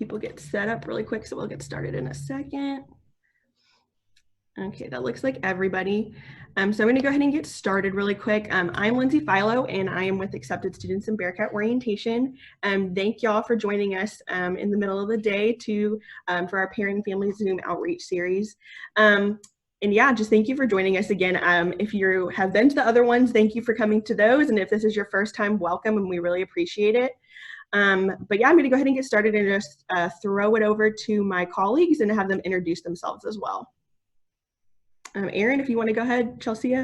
people get set up really quick, so we'll get started in a second. Okay, that looks like everybody. So I'm going to go ahead and get started really quick. I'm Lindsay Philo, and I am with Accepted Students in Bearcat Orientation. Thank y'all for joining us in the middle of the day for our Pairing Family Zoom Outreach series. And yeah, just thank you for joining us again. If you have been to the other ones, thank you for coming to those. And if this is your first time, welcome, and we really appreciate it. But yeah, I'm going to go ahead and get started and just throw it over to my colleagues and have them introduce themselves as well. Erin, if you want to go ahead, Chelsea.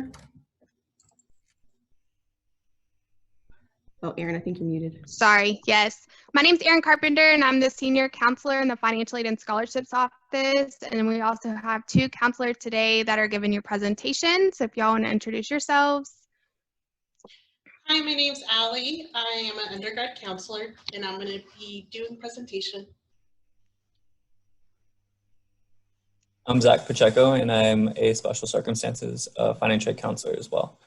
Oh, Erin, I think you're muted. Sorry, yes. My name's Erin Carpenter, and I'm the Senior Counselor in the Financial Aid and Scholarships Office. And we also have two counselors today that are giving you presentations. So if y'all want to introduce yourselves. Hi, my name's Allie. I am an undergrad counselor, and I'm going to be doing the presentation. I'm Zach Pacheco, and I'm a special circumstances financial aid counselor as well.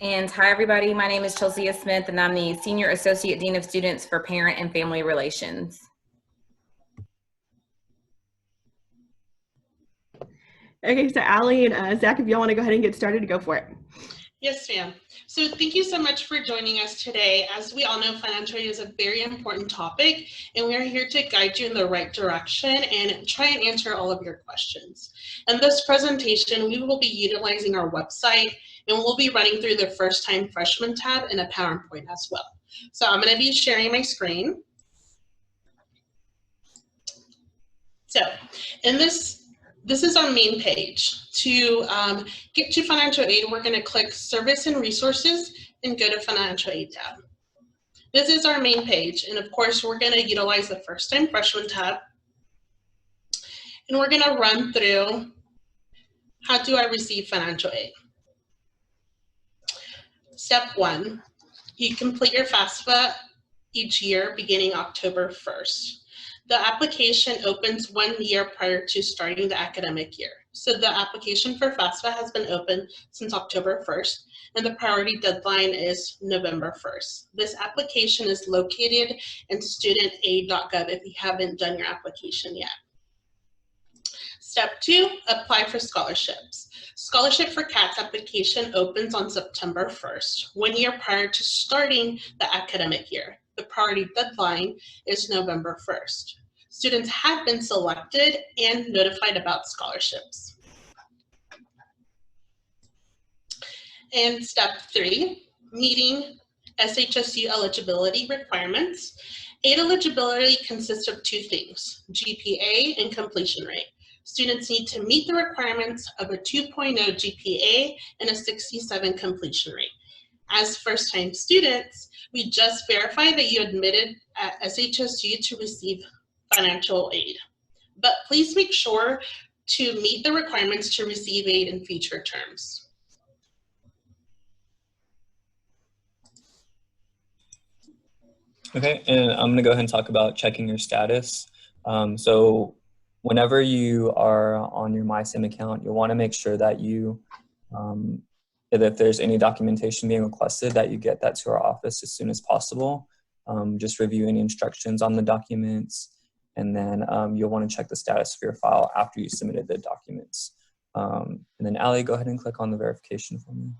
And hi, everybody. My name is Chelsea Smith, and I'm the Senior Associate Dean of Students for Parent and Family Relations. Okay, so Allie and Zach, if y'all want to go ahead and get started, go for it. Yes, ma'am. So thank you so much for joining us today. As we all know, financial aid is a very important topic, and we are here to guide you in the right direction and try and answer all of your questions. In this presentation, we will be utilizing our website, and we'll be running through the first-time freshman tab in a PowerPoint as well. So I'm going to be sharing my screen. So in this is our main page. To get to financial aid, we're going to click Service and Resources and go to Financial Aid tab. This is our main page, and of course, we're going to utilize the First Time Freshman tab. And we're going to run through how do I receive financial aid. Step 1, you complete your FAFSA each year beginning October 1st. The application opens 1 year prior to starting the academic year. So the application for FAFSA has been open since October 1st, and the priority deadline is November 1st. This application is located in studentaid.gov if you haven't done your application yet. Step 2, apply for scholarships. Scholarship for CATS application opens on September 1st, 1 year prior to starting the academic year. The priority deadline is November 1st. Students have been selected and notified about scholarships. And step 3, meeting SHSU eligibility requirements. Aid eligibility consists of 2 things, GPA and completion rate. Students need to meet the requirements of a 2.0 GPA and a 67 completion rate. As first-time students, we just verify that you admitted at SHSU to receive financial aid. But please make sure to meet the requirements to receive aid in future terms. Okay, and I'm going to go ahead and talk about checking your status. So whenever you are on your MySim account, you'll want to make sure that if there's any documentation being requested, that you get that to our office as soon as possible. Just review any instructions on the documents, and then you'll want to check the status of your file after you submitted the documents. And then Allie, go ahead and click on the verification for me.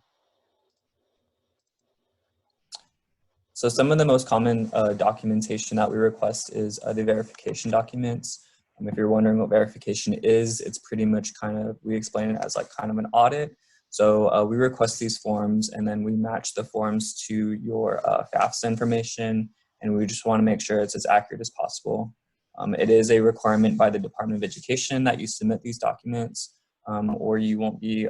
So some of the most common documentation that we request is the verification documents. If you're wondering what verification is, it's pretty much we explain it as like kind of an audit. So we request these forms, and then we match the forms to your FAFSA information, and we just want to make sure it's as accurate as possible. It is a requirement by the Department of Education that you submit these documents, or you won't be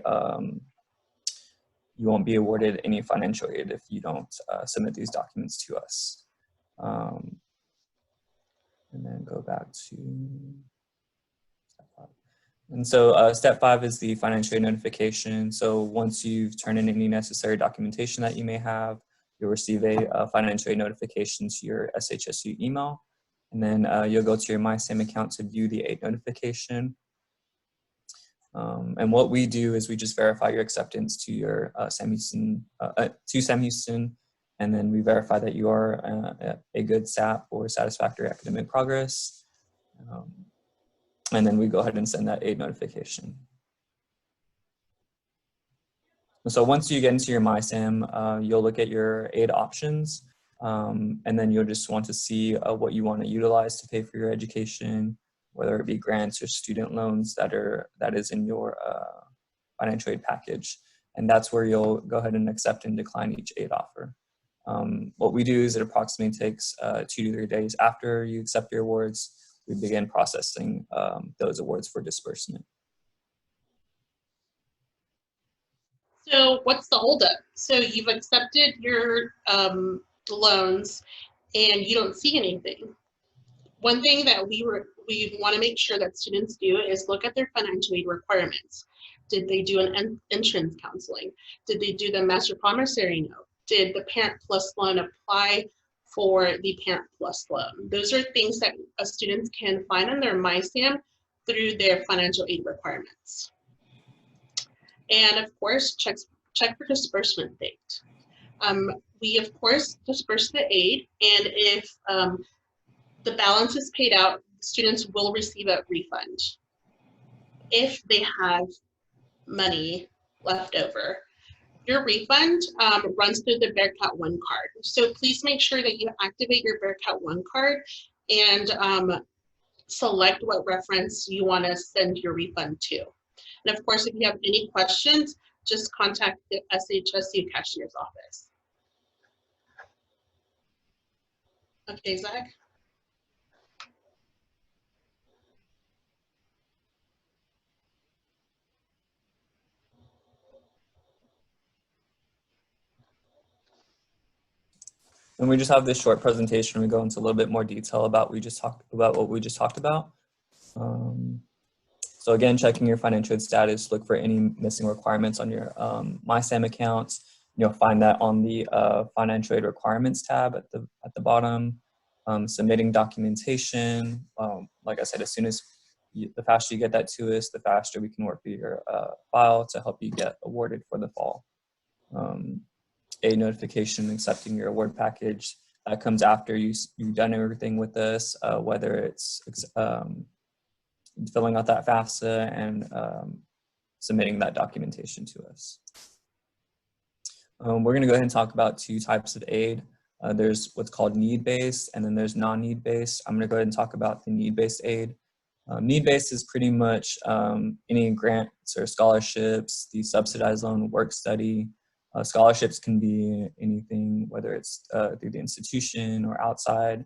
awarded any financial aid if you don't submit these documents to us. And then go back to step 5. And so step 5 is the financial aid notification. So once you've turned in any necessary documentation that you may have, you'll receive a financial aid notification to your SHSU email. And then you'll go to your MySim account to view the aid notification. And what we do is we just verify your acceptance to your Sam Houston, And then we verify that you are a good SAP or satisfactory academic progress. And then we go ahead and send that aid notification. So once you get into your MySAM, you'll look at your aid options, and then you'll just want to see what you want to utilize to pay for your education, whether it be grants or student loans that is in your financial aid package. And that's where you'll go ahead and accept and decline each aid offer. What we do is it approximately takes 2 to 3 days after you accept your awards, we begin processing those awards for disbursement. So what's the holdup? So you've accepted your loans and you don't see anything. One thing that we want to make sure that students do is look at their financial aid requirements. Did they do an entrance counseling? Did they do the master promissory note? Did the Parent Plus loan apply for the Parent Plus loan? Those are things that students can find on their MySAM through their financial aid requirements. And of course, check for disbursement date. We of course disperse the aid, and if the balance is paid out, students will receive a refund. If they have money left over, your refund runs through the Bearcat One card. So please make sure that you activate your Bearcat One card and select what reference you want to send your refund to. And of course, if you have any questions, just contact the SHSU cashier's office. Okay, Zach? And we just have this short presentation. We go into a little bit more detail about what we just talked about. So again, checking your financial aid status, look for any missing requirements on your MySAM accounts. You'll find that on the financial aid requirements tab at the bottom. Submitting documentation. Like I said, as soon as the faster you get that to us, the faster we can work through your file to help you get awarded for the fall. Aid notification, accepting your award package. That comes after you've done everything with us, whether it's filling out that FAFSA and submitting that documentation to us. We're going to go ahead and talk about 2 types of aid. There's what's called need-based, and then there's non-need-based. I'm going to go ahead and talk about the need-based aid. Need-based is pretty much any grants or scholarships, the subsidized loan, work study. Scholarships can be anything, whether it's through the institution or outside.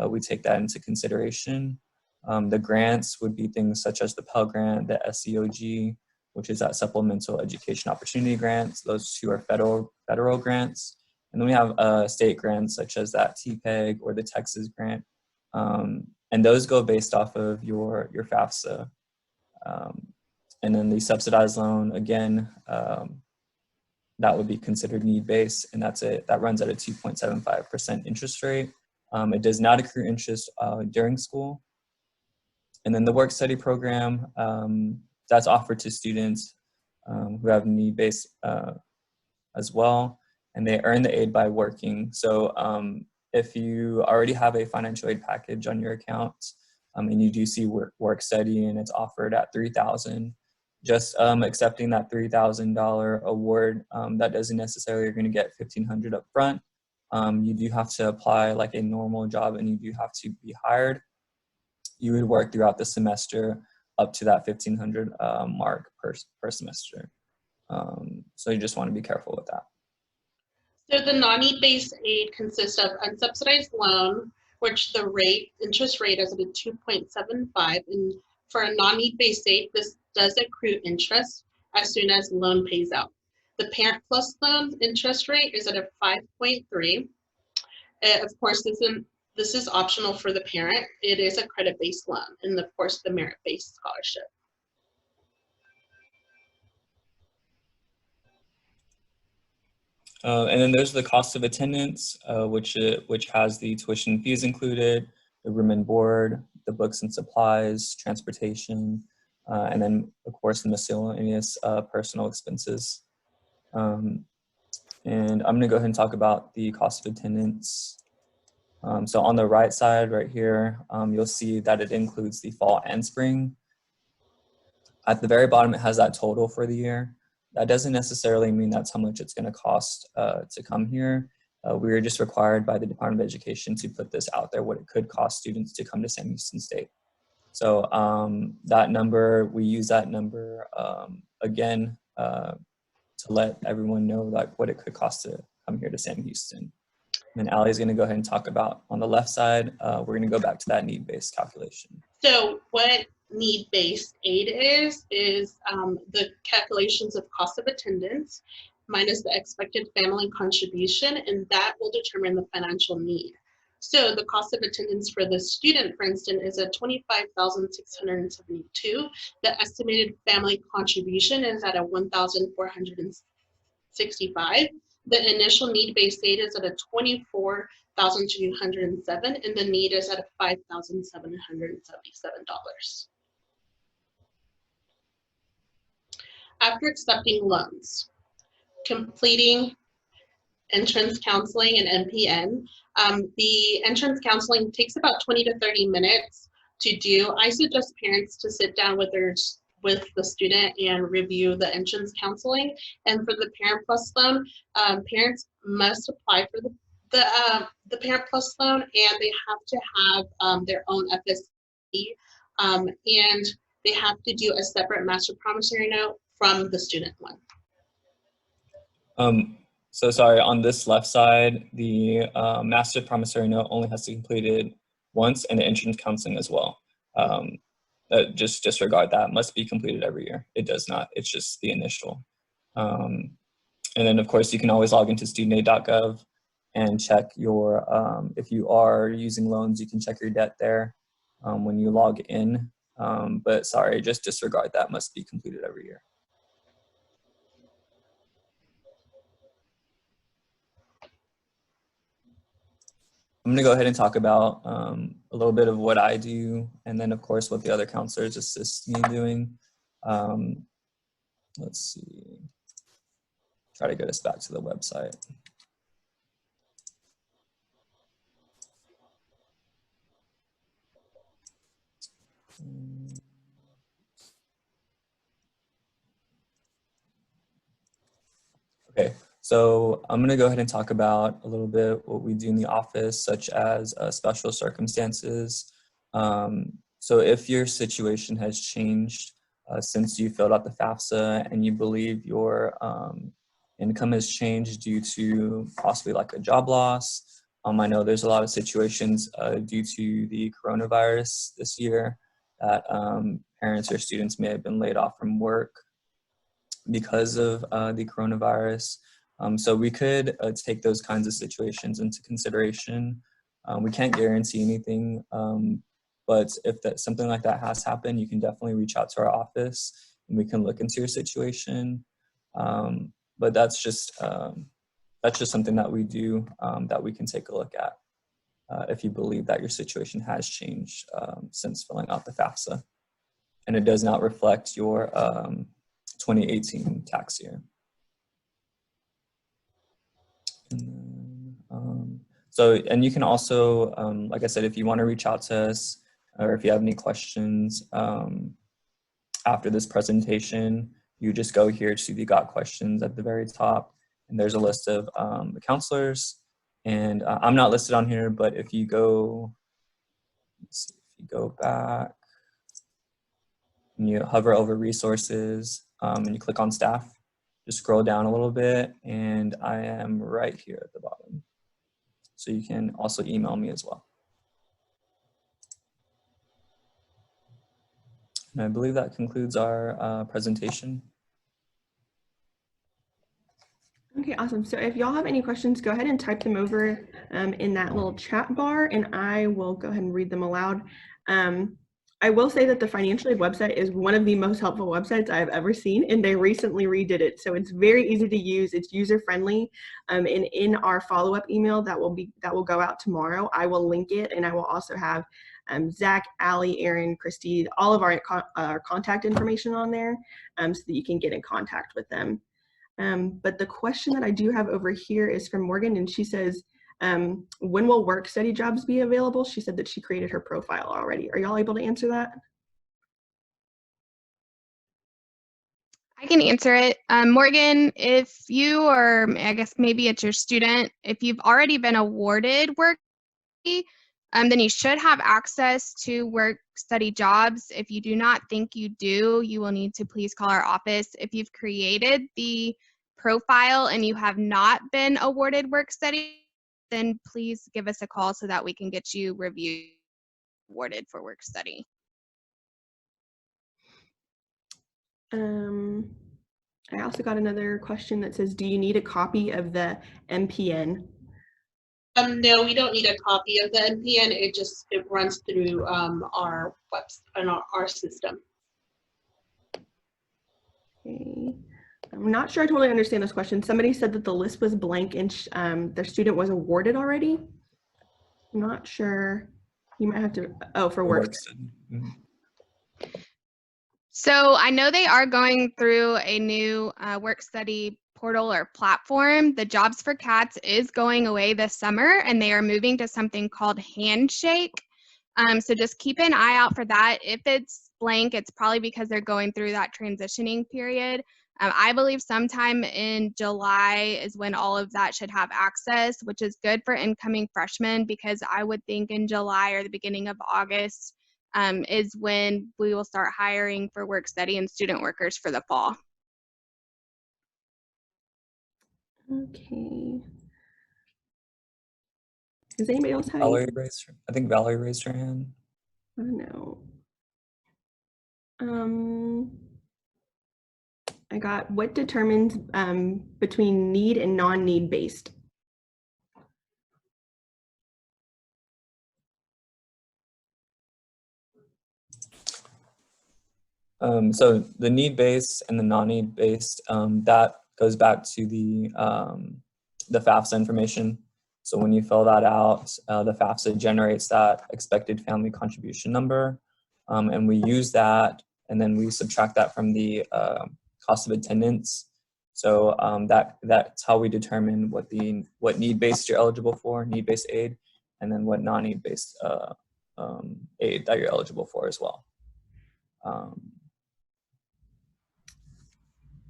We take that into consideration. The grants would be things such as the Pell Grant, the SEOG, which is that Supplemental Education Opportunity Grants. Those 2 are federal grants. And then we have state grants such as that TPEG or the Texas grant. And those go based off of your FAFSA. And then the subsidized loan, again, that would be considered need-based, and that runs at a 2.75% interest rate. It does not accrue interest during school. And then the work study program, that's offered to students who have need-based as well, and they earn the aid by working. So if you already have a financial aid package on your account, and you do see work study and it's offered at $3,000, just accepting that $3,000 award, that doesn't necessarily, you're going to get $1,500 up front. You do have to apply like a normal job, and you do have to be hired. You would work throughout the semester up to that $1,500 mark per semester. So you just want to be careful with that. So the non-need-based aid consists of unsubsidized loan, which the interest rate is at a 2.75, and for a non-need-based aid, this does accrue interest as soon as loan pays out. The Parent Plus loan interest rate is at a 5.3. Of course, this is optional for the parent. It is a credit-based loan, and of course, the merit-based scholarship. And then there's the cost of attendance, which has the tuition fees included, the room and board, the books and supplies, transportation, and then of course the miscellaneous personal expenses. And I'm gonna go ahead and talk about the cost of attendance. So on the right side right here, you'll see that it includes the fall and spring. At the very bottom, it has that total for the year. That doesn't necessarily mean that's how much it's gonna cost to come here. We are just required by the Department of Education to put this out there, what it could cost students to come to Sam Houston State. So that number, we use that number again to let everyone know like what it could cost to come here to Sam Houston. And then Allie's gonna go ahead and talk about on the left side, we're gonna go back to that need-based calculation. So what need-based aid is the calculations of cost of attendance minus the expected family contribution, and that will determine the financial need. So the cost of attendance for the student, for instance, is at $25,672. The estimated family contribution is at a $1,465. The initial need-based aid is at a $24,207, and the need is at a $5,777. After accepting loans, completing entrance counseling and NPN, the entrance counseling takes about 20 to 30 minutes to do. I suggest parents to sit down with the student and review the entrance counseling. And for the Parent Plus loan, parents must apply for the Parent Plus loan, and they have to have their own FSC, and they have to do a separate master promissory note from the student one. So sorry, on this left side, the master promissory note only has to be completed once, and the entrance counseling as well. Just disregard that, must be completed every year. It does not, it's just the initial. And then of course you can always log into studentaid.gov and check your, if you are using loans, you can check your debt there when you log in. But sorry, just disregard that, must be completed every year. I'm going to go ahead and talk about a little bit of what I do, and then of course what the other counselors assist me doing. Let's see, try to get us back to the website. Okay, so I'm going to go ahead and talk about a little bit what we do in the office, such as special circumstances. So if your situation has changed since you filled out the FAFSA and you believe your income has changed due to possibly like a job loss, I know there's a lot of situations due to the coronavirus this year that parents or students may have been laid off from work because of the coronavirus. So we could take those kinds of situations into consideration. We can't guarantee anything, but if something like that has happened, you can definitely reach out to our office and we can look into your situation. But that's just something that we do that we can take a look at if you believe that your situation has changed since filling out the FAFSA and it does not reflect your 2018 tax year. And you can also, like I said, if you want to reach out to us or if you have any questions after this presentation, you just go here to the Got Questions at the very top, and there's a list of the counselors. And I'm not listed on here, but if you go, let's see, if you go back and you hover over resources and you click on staff, just scroll down a little bit, and I am right here at the bottom. So you can also email me as well. And I believe that concludes our presentation. Okay, awesome. So if y'all have any questions, go ahead and type them over in that little chat bar, and I will go ahead and read them aloud. I will say that the financial aid website is one of the most helpful websites I've ever seen, and they recently redid it. So it's very easy to use. It's user friendly. And in our follow-up email that will go out tomorrow, I will link it, and I will also have Zach, Allie, Aaron, Christy, all of our contact information on there so that you can get in contact with them. But the question that I do have over here is from Morgan, and she says, when will work study jobs be available? She said that she created her profile already. Are y'all able to answer that? I can answer it. Morgan, if you, or I guess maybe it's your student, if you've already been awarded work, then you should have access to work study jobs. If you do not think you do, you will need to please call our office. If you've created the profile and you have not been awarded work study, then please give us a call so that we can get you reviewed, awarded for work study. I also got another question that says, do you need a copy of the MPN? No, we don't need a copy of the NPN. It runs through our website and our system. Okay. I'm not sure I totally understand this question. Somebody said that the list was blank and their student was awarded already. I'm not sure. You might have to, oh, for work. study. Mhm. So I know they are going through a new work study portal or platform. The Jobs for Cats is going away this summer, and they are moving to something called Handshake. So just keep an eye out for that. If it's blank, it's probably because they're going through that transitioning period. I believe sometime in July is when all of that should have access, which is good for incoming freshmen, because I would think in July or the beginning of August is when we will start hiring for work study and student workers for the fall. Okay. Does anybody else have Valerie I think Valerie raised her hand. I don't know. I got, what determines between need and non-need based? So the need-based and the non-need-based, that goes back to the FAFSA information. So when you fill that out, the FAFSA generates that expected family contribution number, and we use that, and then we subtract that from the cost of attendance. So that's how we determine what need-based you're eligible for, need-based aid, and then what non-need-based aid that you're eligible for as well.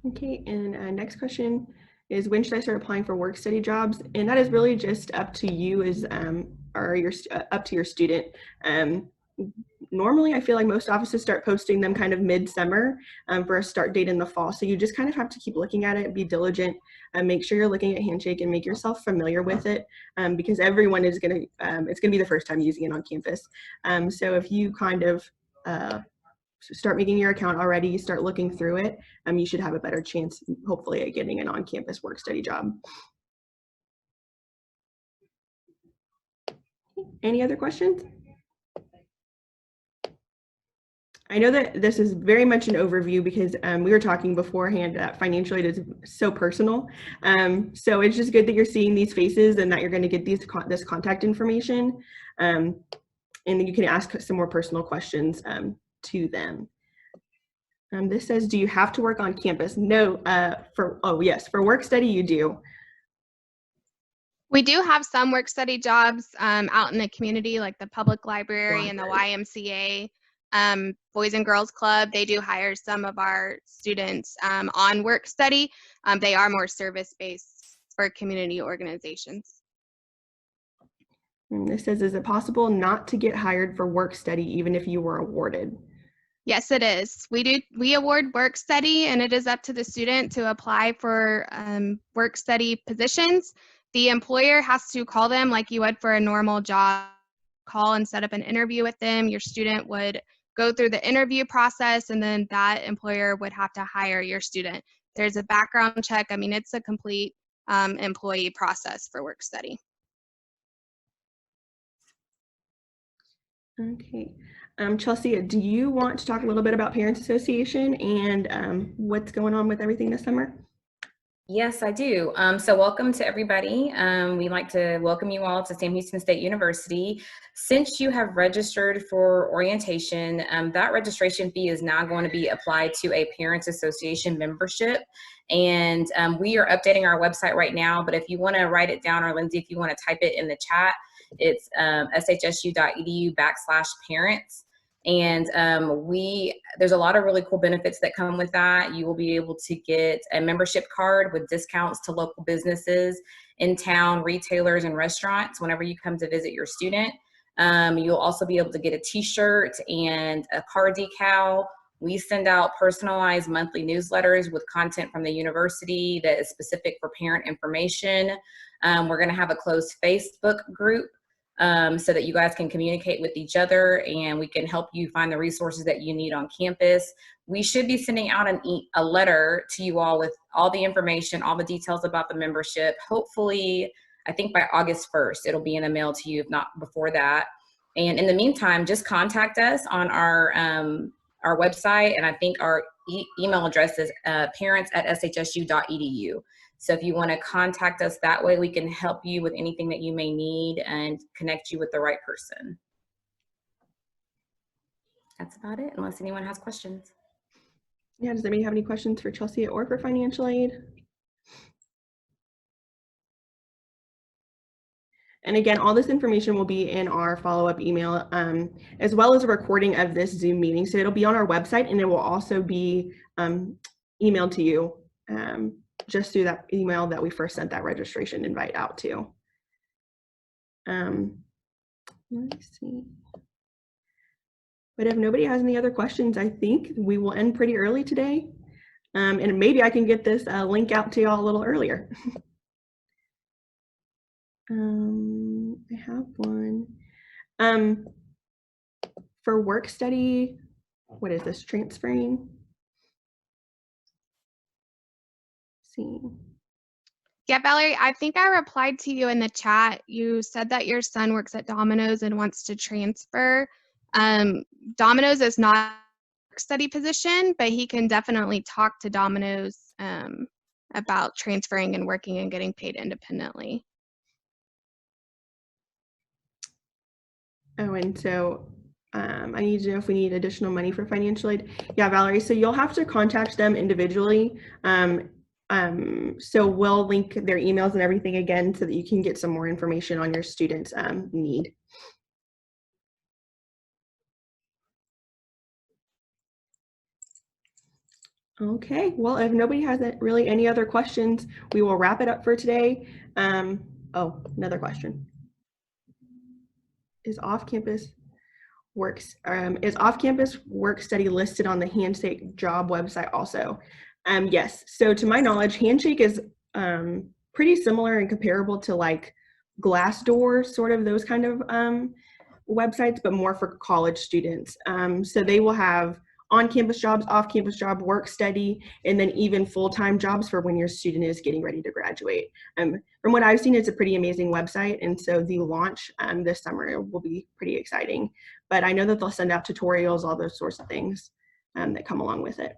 Okay, and next question is, when should I start applying for work study jobs? And that is really just up to you as or up to your student. Normally, I feel like most offices start posting them kind of mid-summer for a start date in the fall. So you just kind of have to keep looking at it, be diligent, and make sure you're looking at Handshake and make yourself familiar with it, because everyone is gonna, it's gonna be the first time using it on campus. So if you kind of start making your account already, start looking through it, you should have a better chance, hopefully, at getting an on-campus work study job. Any other questions? I know that this is very much an overview because we were talking beforehand that financial aid is so personal. So it's just good that you're seeing these faces and that you're going to get this contact information. And then you can ask some more personal questions to them. This says, do you have to work on campus? No, yes, for work study you do. We do have some work study jobs out in the community, like the public library and the YMCA, Boys and Girls Club. They do hire some of our students on work study. They are more service-based for community organizations. And this says, is it possible not to get hired for work study even if you were awarded? Yes, it is. We award work study, and it is up to the student to apply for work study positions. The employer has to call them like you would for a normal job. Call and set up an interview with them. Your student would go through the interview process, and then that employer would have to hire your student. There's a background check. I mean, it's a complete employee process for work study. Okay. Chelsea, do you want to talk a little bit about Parents Association and what's going on with everything this summer? Yes, I do. So welcome to everybody. We'd like to welcome you all to Sam Houston State University. Since you have registered for orientation, that registration fee is now going to be applied to a Parents Association membership. And we are updating our website right now, but if you want to write it down, or Lindsay, if you want to type it in the chat, it's shsu.edu/parents. And there's a lot of really cool benefits that come with that. You will be able to get a membership card with discounts to local businesses in town, retailers, and restaurants whenever you come to visit your student. You'll also be able to get a t-shirt and a car decal. We send out personalized monthly newsletters with content from the university that is specific for parent information. We're going to have a closed Facebook group so that you guys can communicate with each other, and we can help you find the resources that you need on campus. We should be sending out a letter to you all with all the information, all the details about the membership. Hopefully, I think by August 1st, it'll be in the mail to you, if not before that. And in the meantime, just contact us on our website, and I think our email address is parents@shsu.edu. So if you want to contact us that way, we can help you with anything that you may need and connect you with the right person. That's about it, unless anyone has questions. Yeah, does anybody have any questions for Chelsea or for financial aid? And again, all this information will be in our follow-up email, as well as a recording of this Zoom meeting. So it'll be on our website, and it will also be emailed to you just through that email that we first sent that registration invite out to. Let's see. But if nobody has any other questions, I think we will end pretty early today. And maybe I can get this link out to y'all a little earlier. I have one. For work study, what is this, transferring? Let's see. Yeah, Valerie, I think I replied to you in the chat. You said that your son works at Domino's and wants to transfer. Domino's is not a work study position, but he can definitely talk to Domino's about transferring and working and getting paid independently. Oh, and so I need to know if we need additional money for financial aid. Yeah, Valerie, so you'll have to contact them individually. So we'll link their emails and everything again so that you can get some more information on your students' need. Okay, well, if nobody has really any other questions, we will wrap it up for today. Oh, another question. Is off-campus work study listed on the Handshake job website also? Yes, so to my knowledge, Handshake is pretty similar and comparable to like Glassdoor, sort of those kind of websites, but more for college students. So they will have on-campus jobs, off-campus job, work study, and then even full-time jobs for when your student is getting ready to graduate. From what I've seen, it's a pretty amazing website, and so the launch this summer will be pretty exciting. But I know that they'll send out tutorials, all those sorts of things that come along with it.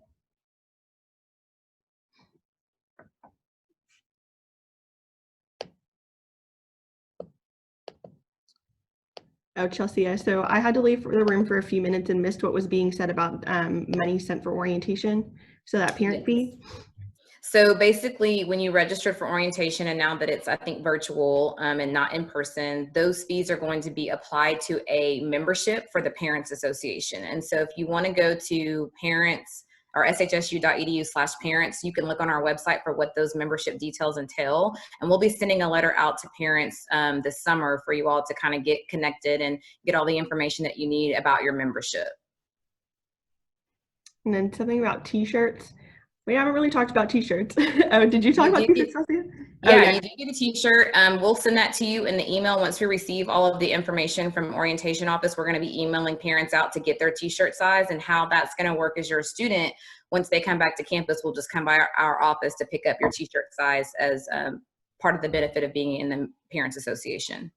Oh, Chelsea, so I had to leave the room for a few minutes and missed what was being said about money sent for orientation. So that parent fee? So basically, when you registered for orientation, and now that it's, I think, virtual and not in person, those fees are going to be applied to a membership for the Parents Association. And so if you want to go to parents or shsu.edu/parents, you can look on our website for what those membership details entail. And we'll be sending a letter out to parents this summer for you all to kind of get connected and get all the information that you need about your membership. And then something about t-shirts. We haven't really talked about t-shirts. Oh, did you talk about t-shirts, Chelsea? Yeah, you do get a t-shirt. We'll send that to you in the email once we receive all of the information from orientation office. We're going to be emailing parents out to get their t-shirt size, and how that's going to work as your student. Once they come back to campus, we'll just come by our office to pick up your t-shirt size as part of the benefit of being in the Parents Association.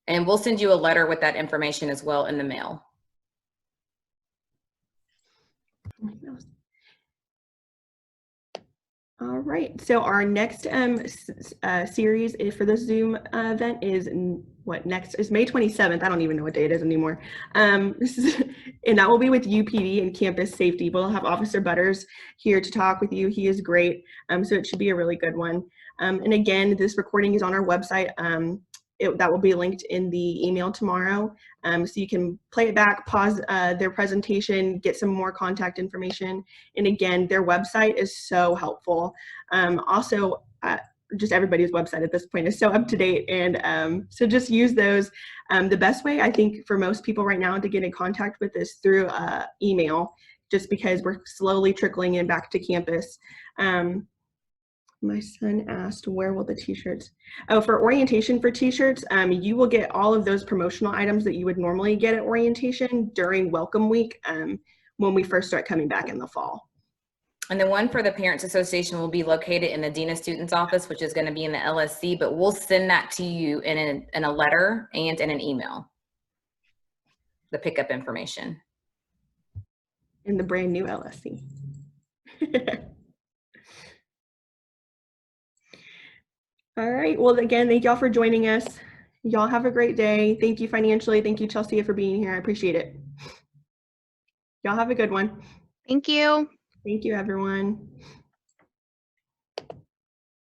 And we'll send you a letter with that information as well in the mail. All right, so our next series for the Zoom event is next is May 27th. I don't even know what day it is anymore. And that will be with UPD and campus safety. We'll have Officer Butters here to talk with you. He is great, so it should be a really good one. And again, this recording is on our website. That will be linked in the email tomorrow. So you can play it back, pause their presentation, get some more contact information. And again, their website is so helpful. Also, just everybody's website at this point is so up to date. And so just use those. The best way, I think, for most people right now to get in contact with is through email, just because we're slowly trickling in back to campus. My son asked, where will the t-shirts? Oh, for orientation for t-shirts, you will get all of those promotional items that you would normally get at orientation during welcome week when we first start coming back in the fall. And the one for the Parents Association will be located in the Dean of Students office, which is going to be in the LSC, but we'll send that to you in a letter and in an email, the pickup information. In the brand new LSC. All right, well, again, thank y'all for joining us. Y'all have a great day. Thank you financially. Thank you, Chelsea, for being here. I appreciate it. Y'all have a good one. Thank you. Thank you, everyone.